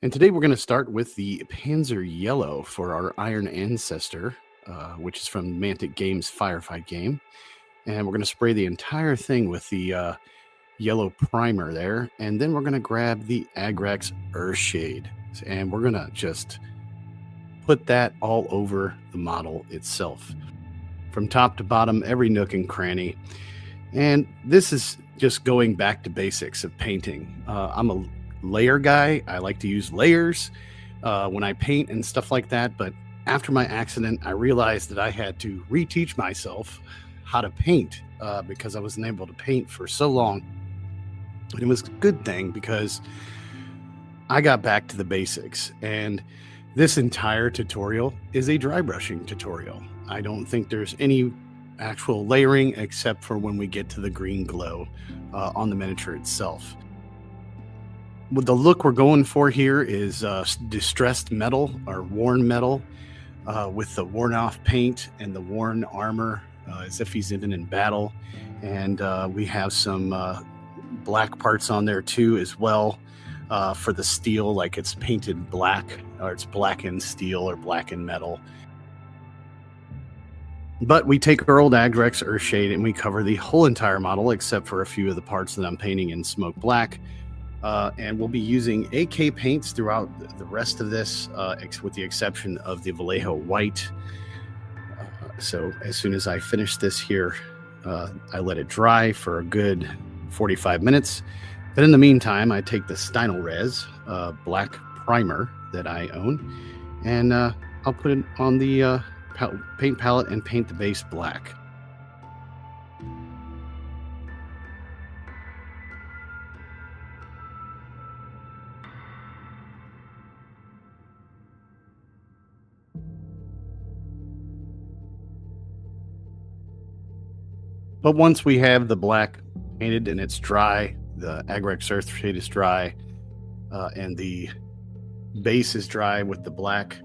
And today we're going to start with the Panzer Yellow for our Iron Ancestor, which is from Mantic Games Firefight game. And we're going to spray the entire thing with the yellow primer there. And then we're going to grab the Agrax Earthshade. And we're going to just put that all over the model itself. From top to bottom, every nook and cranny. And this is just going back to basics of painting. I'm a layer guy. I like to use layers when I paint and stuff like that. But after my accident, I realized that I had to reteach myself how to paint because I wasn't able to paint for so long. And it was a good thing because I got back to the basics. And this entire tutorial is a dry brushing tutorial. I don't think there's any actual layering except for when we get to the green glow on the miniature itself. What the look we're going for here is distressed metal or worn metal with the worn off paint and the worn armor as if he's even in battle. And we have some black parts on there too as well for the steel, like it's painted black or it's blackened steel or blackened metal. But we take our old Agrax Earthshade and we cover the whole entire model except for a few of the parts that I'm painting in smoke black. And we'll be using AK paints throughout the rest of this, with the exception of the Vallejo white. So as soon as I finish this here, I let it dry for a good 45 minutes. But in the meantime, I take the Stynylrez black primer that I own, and I'll put it on the paint palette and paint the base black. But once we have the black painted and it's dry, the Agrax Earthshade is dry, and the base is dry with the black,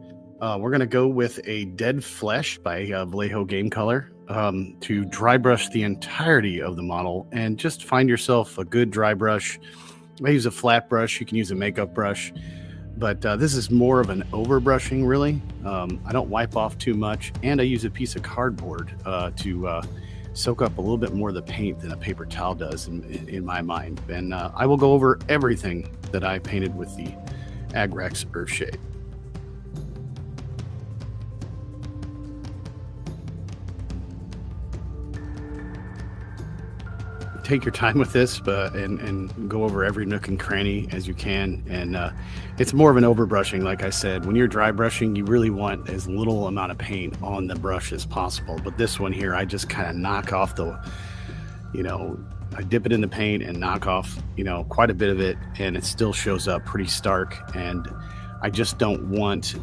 we're going to go with a Dead Flesh by Vallejo Game Color to dry brush the entirety of the model. And just find yourself a good dry brush. I use a flat brush. You can use a makeup brush. But this is more of an overbrushing, really. I don't wipe off too much. And I use a piece of cardboard to soak up a little bit more of the paint than a paper towel does in my mind. And I will go over everything that I painted with the Agrax Earthshade. Take your time with this and go over every nook and cranny as you can. And it's more of an overbrushing. Like I said, when you're dry brushing, you really want as little amount of paint on the brush as possible. But this one here, I just kind of knock off I dip it in the paint and knock off, quite a bit of it. And it still shows up pretty stark. And I just don't want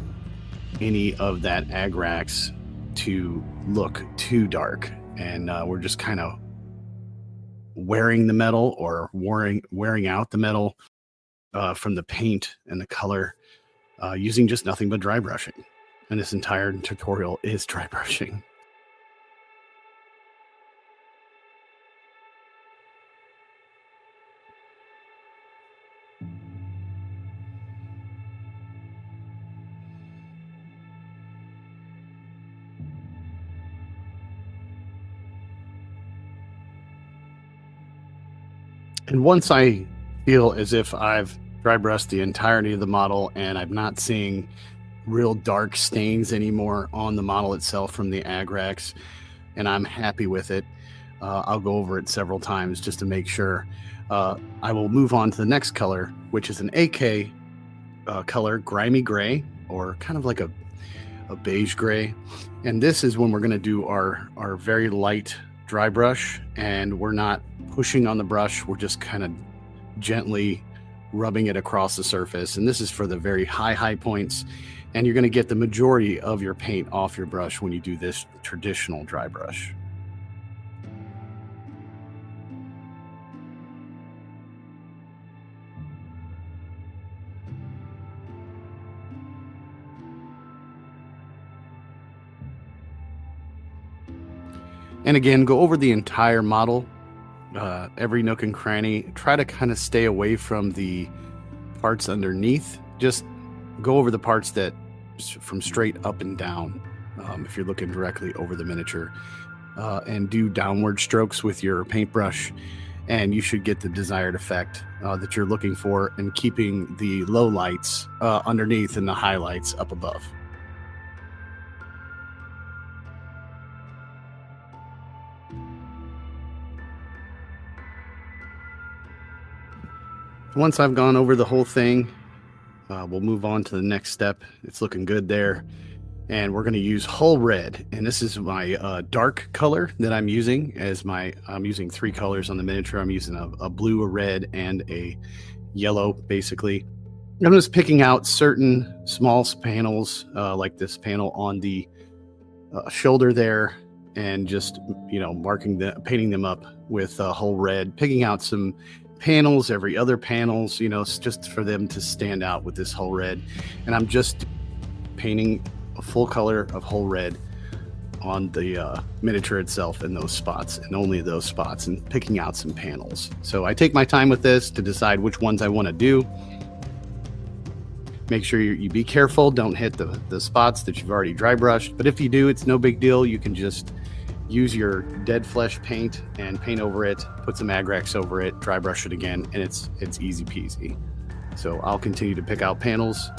any of that Agrax to look too dark. And we're just kind of wearing the metal or wearing out the metal from the paint and the color using just nothing but dry brushing. And this entire tutorial is dry brushing. And once I feel as if I've dry brushed the entirety of the model and I'm not seeing real dark stains anymore on the model itself from the Agrax, and I'm happy with it, I'll go over it several times just to make sure. I will move on to the next color, which is an AK color, grimy gray, or kind of like a beige gray. And this is when we're going to do our very light dry brush, and we're not pushing on the brush, we're just kind of gently rubbing it across the surface. And this is for the very high points, and you're going to get the majority of your paint off your brush when you do this traditional dry brush. And again, go over the entire model, every nook and cranny. Try to kind of stay away from the parts underneath just go over the parts that from straight up and down, if you're looking directly over the miniature, and do downward strokes with your paintbrush, and you should get the desired effect that you're looking for, and keeping the low lights underneath and the highlights up above. Once I've gone over the whole thing, we'll move on to the next step. It's looking good there. And we're going to use Hull Red. And this is my dark color that I'm using. I'm using 3 colors on the miniature. I'm using a blue, a red, and a yellow, basically. I'm just picking out certain small panels, like this panel on the shoulder there, and just, painting them up with Hull Red, picking out some panels, every other panels, just for them to stand out with this Hull Red. And I'm just painting a full color of Hull Red on the miniature itself in those spots, and only those spots, and picking out some panels. So I take my time with this to decide which ones I want to do. Make sure you be careful, don't hit the spots that you've already dry brushed, but if you do, it's no big deal. You can just use your dead flesh paint and paint over it, put some Agrax over it, dry brush it again, and it's easy peasy. So I'll continue to pick out panels,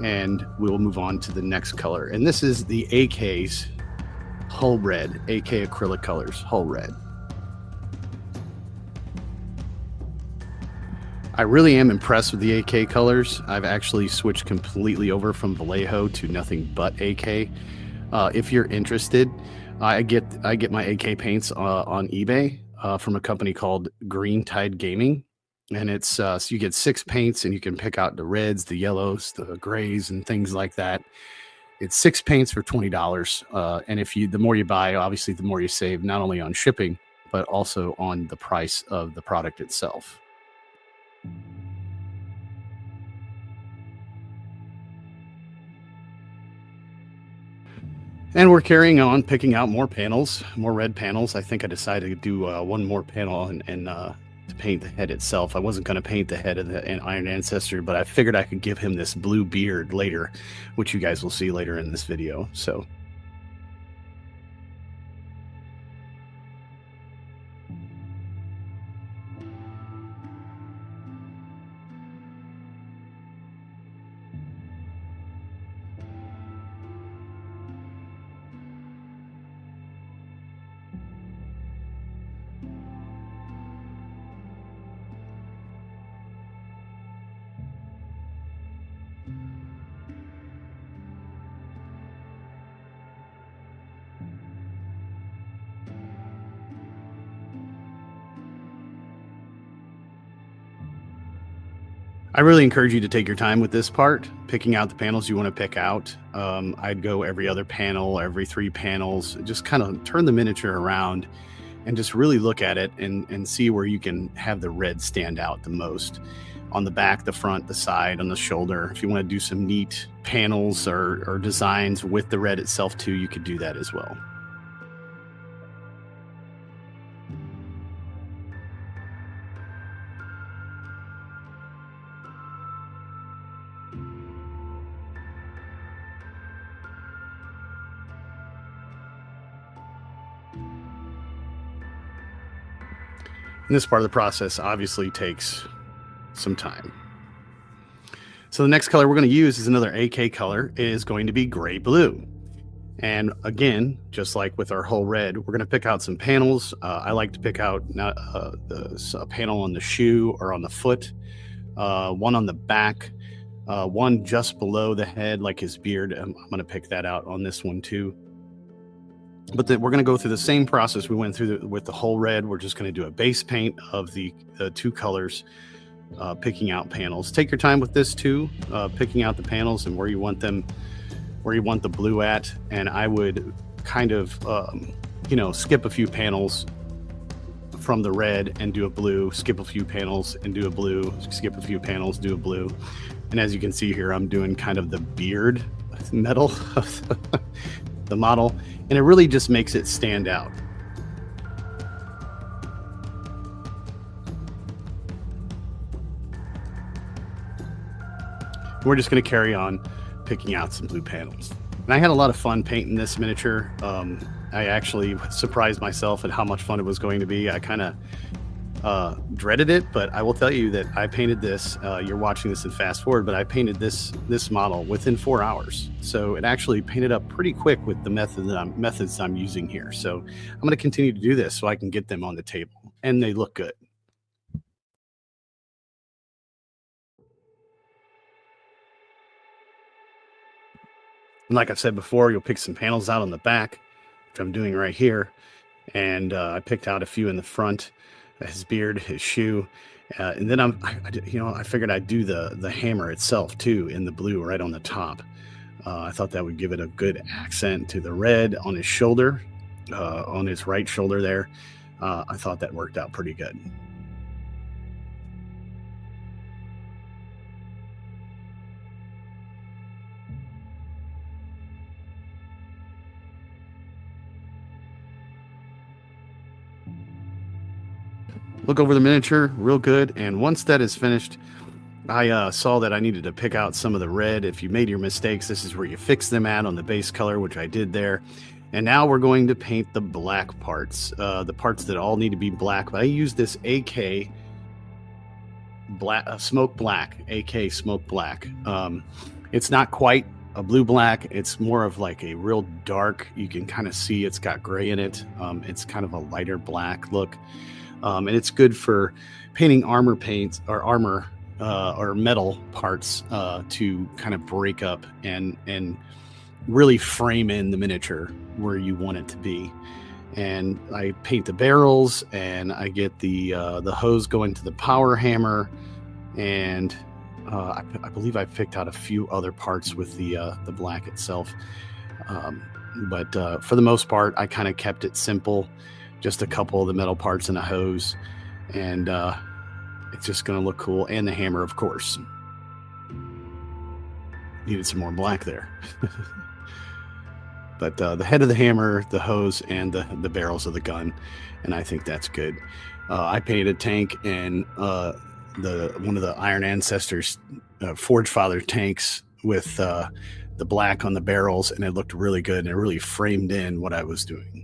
and we'll move on to the next color. And this is the AK's Hull Red, AK Acrylic Colors, Hull Red. I really am impressed with the AK colors. I've actually switched completely over from Vallejo to nothing but AK. If you're interested, I get my AK paints on eBay from a company called Green Tide Gaming, and it's so you get 6 paints, and you can pick out the reds, the yellows, the grays, and things like that. It's 6 paints for $20, and the more you buy, obviously, the more you save, not only on shipping but also on the price of the product itself. And we're carrying on, picking out more panels, more red panels. I think I decided to do one more panel and to paint the head itself. I wasn't going to paint the head of the Iron Ancestor, but I figured I could give him this blue beard later, which you guys will see later in this video. So I really encourage you to take your time with this part, picking out the panels you want to pick out. I'd go every other panel, every 3 panels, just kind of turn the miniature around and just really look at it and see where you can have the red stand out the most. On the back, the front, the side, on the shoulder. If you want to do some neat panels or designs with the red itself too, you could do that as well. And this part of the process obviously takes some time. So the next color we're going to use is another AK color. It is going to be gray blue. And again, just like with our Hull Red, we're going to pick out some panels. I like to pick out a panel on the shoe or on the foot, one on the back, one just below the head, like his beard. I'm going to pick that out on this one too. But we're going to go through the same process we went through with the Hull Red. We're just going to do a base paint of the 2 colors, picking out panels. Take your time with this too, picking out the panels and where you want them, where you want the blue at. And I would kind of, skip a few panels from the red and do a blue, skip a few panels and do a blue, skip a few panels, do a blue. And as you can see here, I'm doing kind of the beard metal of the model, and it really just makes it stand out. we're just going to carry on picking out some blue panels. And I had a lot of fun painting this miniature. I actually surprised myself at how much fun it was going to be. I kind of dreaded it, but I will tell you that I painted this. You're watching this in fast forward, but I painted this model within 4 hours. So it actually painted up pretty quick with the methods I'm using here. So I'm going to continue to do this so I can get them on the table, and they look good. And like I've said before, you'll pick some panels out on the back, which I'm doing right here. And I picked out a few in the front, his beard, his shoe. And then I figured I'd do the hammer itself too in the blue right on the top. I thought that would give it a good accent to the red on his shoulder, on his right shoulder there. I thought that worked out pretty good. Look over the miniature real good, and once that is finished, I saw that I needed to pick out some of the red. If you made your mistakes, this is where you fix them at on the base color, which I did there. And now we're going to paint the black parts, the parts that all need to be black. But I use this AK smoke black, AK smoke black. It's not quite a blue black. It's more of like a real dark. You can kind of see it's got gray in it. It's kind of a lighter black look. And it's good for painting armor paints or armor or metal parts to kind of break up and really frame in the miniature where you want it to be. And I paint the barrels, and I get the hose going to the power hammer, and I believe I picked out a few other parts with the black itself. But for the most part, I kind of kept it simple. Just a couple of the metal parts and a hose, and it's just going to look cool. And the hammer, of course. Needed some more black there. But the head of the hammer, the hose, and the barrels of the gun, and I think that's good. I painted a tank, and one of the Iron Ancestors Forge Father tanks with the black on the barrels, and it looked really good, and it really framed in what I was doing.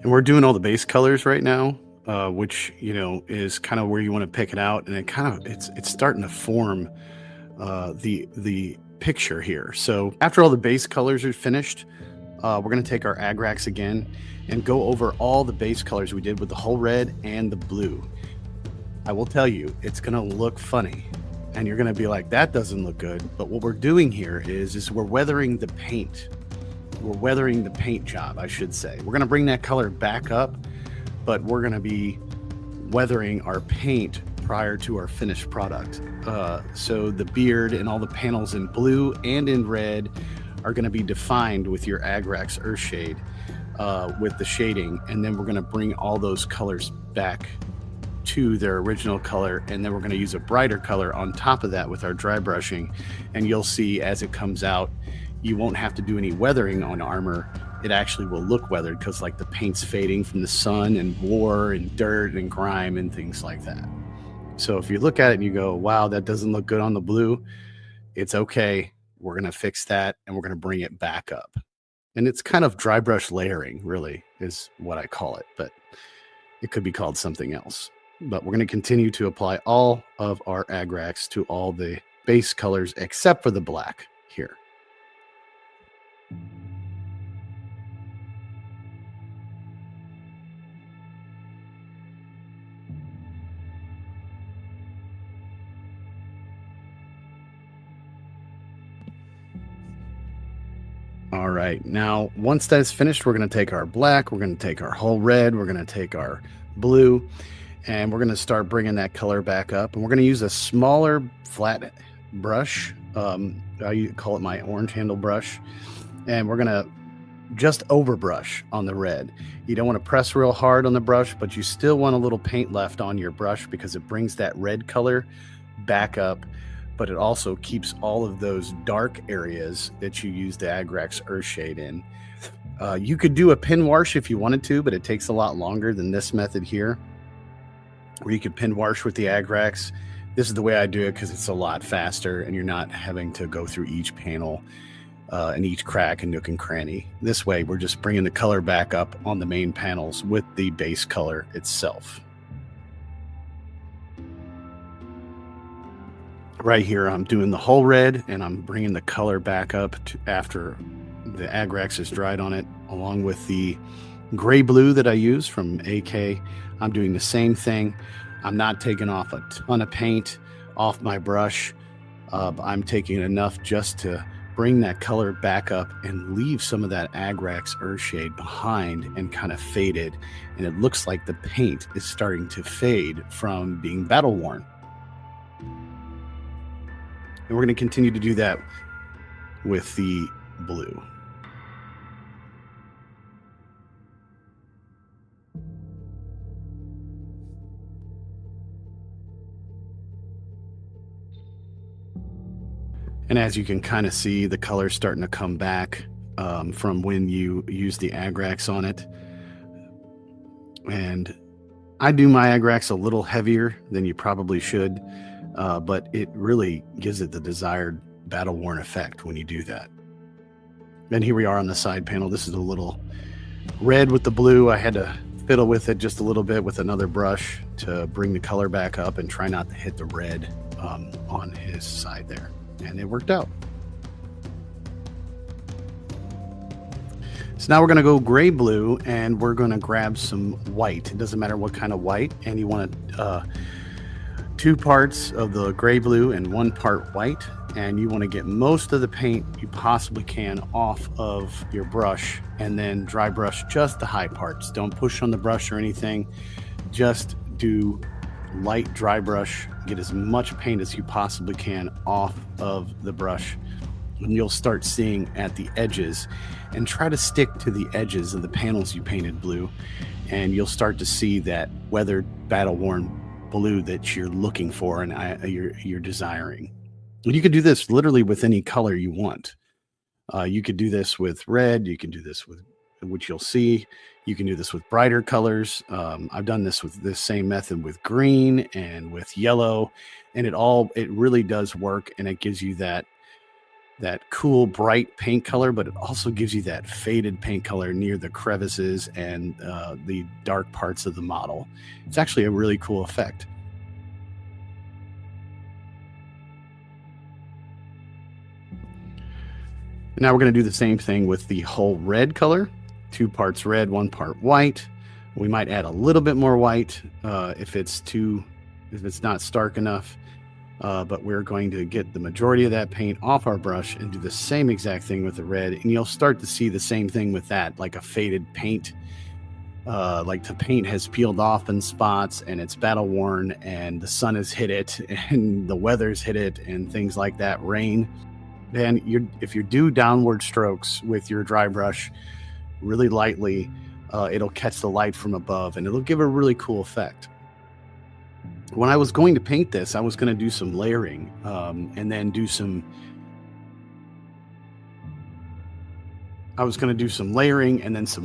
And we're doing all the base colors right now, which is kind of where you want to pick it out, and it's starting to form the picture here. So after all the base colors are finished, we're going to take our Agrax again and go over all the base colors we did with the whole red and the blue. I will tell you, it's going to look funny, and you're going to be like, that doesn't look good. But what we're doing here is we're weathering the paint. We're weathering the paint job, I should say. We're going to bring that color back up, but we're going to be weathering our paint prior to our finished product. So the beard and all the panels in blue and in red are going to be defined with your Agrax Earthshade with the shading, and then we're going to bring all those colors back to their original color, and then we're going to use a brighter color on top of that with our dry brushing, and you'll see as it comes out, you won't have to do any weathering on armor. It actually will look weathered because like the paint's fading from the sun and war and dirt and grime and things like that. So if you look at it and you go, wow, that doesn't look good on the blue, it's okay. We're going to fix that, and we're going to bring it back up. And it's kind of dry brush layering, really, is what I call it, but it could be called something else. But we're going to continue to apply all of our Agrax to all the base colors except for the black here. All right, now once that's finished, we're going to take our black, we're going to take our whole red, we're going to take our blue, and we're going to start bringing that color back up. And we're going to use a smaller flat brush. I call it my orange handle brush. And we're going to just overbrush on the red. You don't want to press real hard on the brush, but you still want a little paint left on your brush because it brings that red color back up, but it also keeps all of those dark areas that you use the Agrax Earthshade in You could do a pin wash if you wanted to, but it takes a lot longer than this method here, where you could pin wash with the Agrax. This is the way I do it because it's a lot faster and you're not having to go through each panel and each crack and nook and cranny. This way, we're just bringing the color back up on the main panels with the base color itself. Right here, I'm doing the whole red and I'm bringing the color back up after the Agrax is dried on it, along with the gray blue that I use from AK. I'm doing the same thing. I'm not taking off a ton of paint off my brush. I'm taking enough just to bring that color back up and leave some of that Agrax Earthshade behind and kind of faded. And it looks like the paint is starting to fade from being battle worn. And we're going to continue to do that with the blue. And as you can kind of see, the color's starting to come back from when you use the Agrax on it. And I do my Agrax a little heavier than you probably should, but it really gives it the desired battle-worn effect when you do that. And here we are on the side panel. This is a little red with the blue. I had to fiddle with it just a little bit with another brush to bring the color back up and try not to hit the red on his side there. And it worked out. So now we're going to go gray blue and we're going to grab some white. It doesn't matter what kind of white. And you want 2 parts of the gray blue and 1 part white. And you want to get most of the paint you possibly can off of your brush and then dry brush just the high parts. Don't push on the brush or anything. Just do light dry brush, get as much paint as you possibly can off of the brush, and you'll start seeing at the edges, and try to stick to the edges of the panels you painted blue, and you'll start to see that weathered, battle-worn blue that you're looking for and you're desiring. And you can do this literally with any color you want. You could do this with red, you can do this with, which you'll see. You can do this with brighter colors. I've done this with this same method with green and with yellow, and it really does work, and it gives you that cool, bright paint color, but it also gives you that faded paint color near the crevices and the dark parts of the model. It's actually a really cool effect. Now we're going to do the same thing with the whole red color. 2 parts red, 1 part white. We might add a little bit more white if it's not stark enough. But we're going to get the majority of that paint off our brush and do the same exact thing with the red. And you'll start to see the same thing with that, like a faded paint. Like the paint has peeled off in spots and it's battle worn and the sun has hit it and the weather's hit it and things like that, rain. And if you do downward strokes with your dry brush really lightly, it'll catch the light from above and it'll give a really cool effect. When I was going to paint this, I was going to do some layering and then do some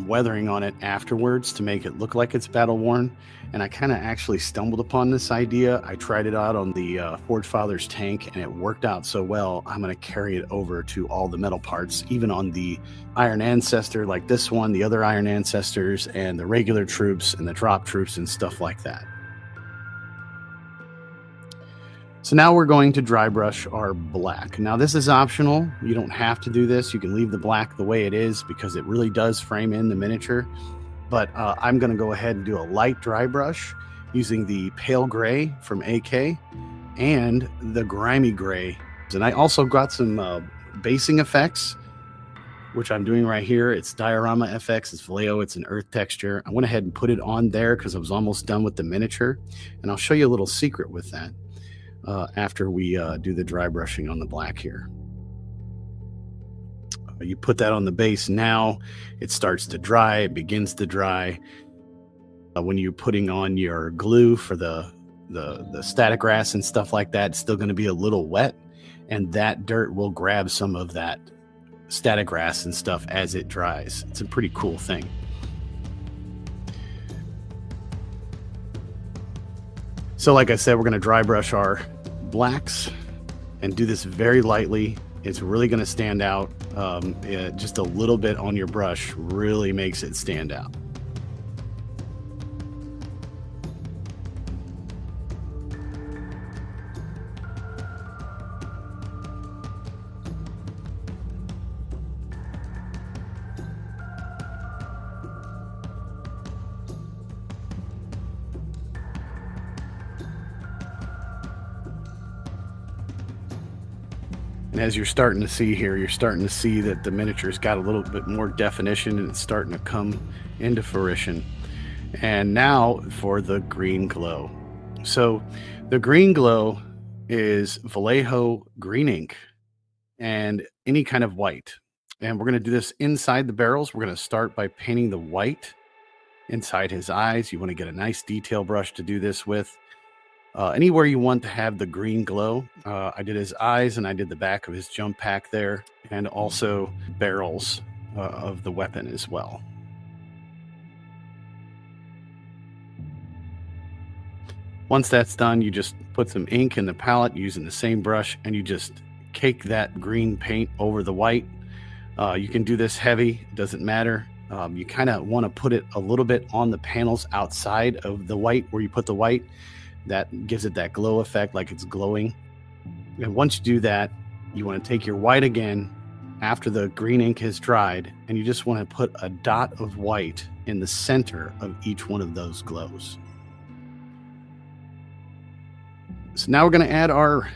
weathering on it afterwards to make it look like it's battle worn. And I kind of actually stumbled upon this idea. I tried it out on the Forge Fathers tank and it worked out so well. I'm going to carry it over to all the metal parts, even on the Iron Ancestor like this one, the other Iron Ancestors, and the regular troops and the drop troops and stuff like that. So now we're going to dry brush our black. Now this is optional. You don't have to do this. You can leave the black the way it is because it really does frame in the miniature. But I'm going to go ahead and do a light dry brush using the pale gray from AK and the grimy gray. And I also got some basing effects, which I'm doing right here. It's Diorama FX, it's Vallejo, it's an earth texture. I went ahead and put it on there because I was almost done with the miniature. And I'll show you a little secret with that after we do the dry brushing on the black here. You put that on the base now, it starts to dry, it begins to dry. When you're putting on your glue for the static grass and stuff like that, it's still going to be a little wet, and that dirt will grab some of that static grass and stuff as it dries. It's a pretty cool thing. So like I said, we're going to dry brush our blacks and do this very lightly. It's really going to stand out. Just a little bit on your brush really makes it stand out. And as you're starting to see here, you're starting to see that the miniature's got a little bit more definition and it's starting to come into fruition. And now for the green glow. So the green glow is Vallejo green ink and any kind of white. And we're going to do this inside the barrels. We're going to start by painting the white inside his eyes. You want to get a nice detail brush to do this with. Anywhere you want to have the green glow. I did his eyes and I did the back of his jump pack there, and also barrels of the weapon as well. Once that's done, you just put some ink in the palette using the same brush, and you just cake that green paint over the white. You can do this heavy, it doesn't matter. You kind of want to put it a little bit on the panels outside of the white where you put the white. That gives it that glow effect, like it's glowing. And once you do that, you want to take your white again after the green ink has dried, and you just want to put a dot of white in the center of each one of those glows. So now we're going to add our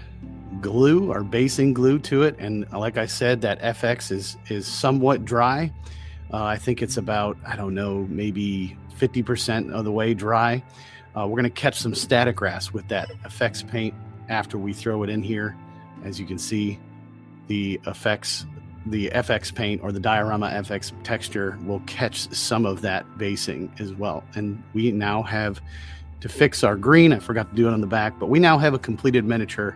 glue, our basing glue to it. And like I said, that FX is somewhat dry. I think it's about, I don't know, maybe 50% of the way dry. We're going to catch some static grass with that effects paint after we throw it in here. As you can see, the FX paint, or the diorama FX texture, will catch some of that basing as well. And we now have to fix our green. I forgot to do it on the back, but we now have a completed miniature,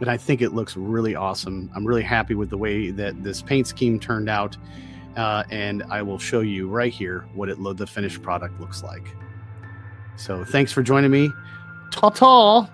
and I think it looks really awesome. I'm really happy with the way that this paint scheme turned out, and I will show you right here what the finished product looks like. So thanks for joining me. Ta-ta!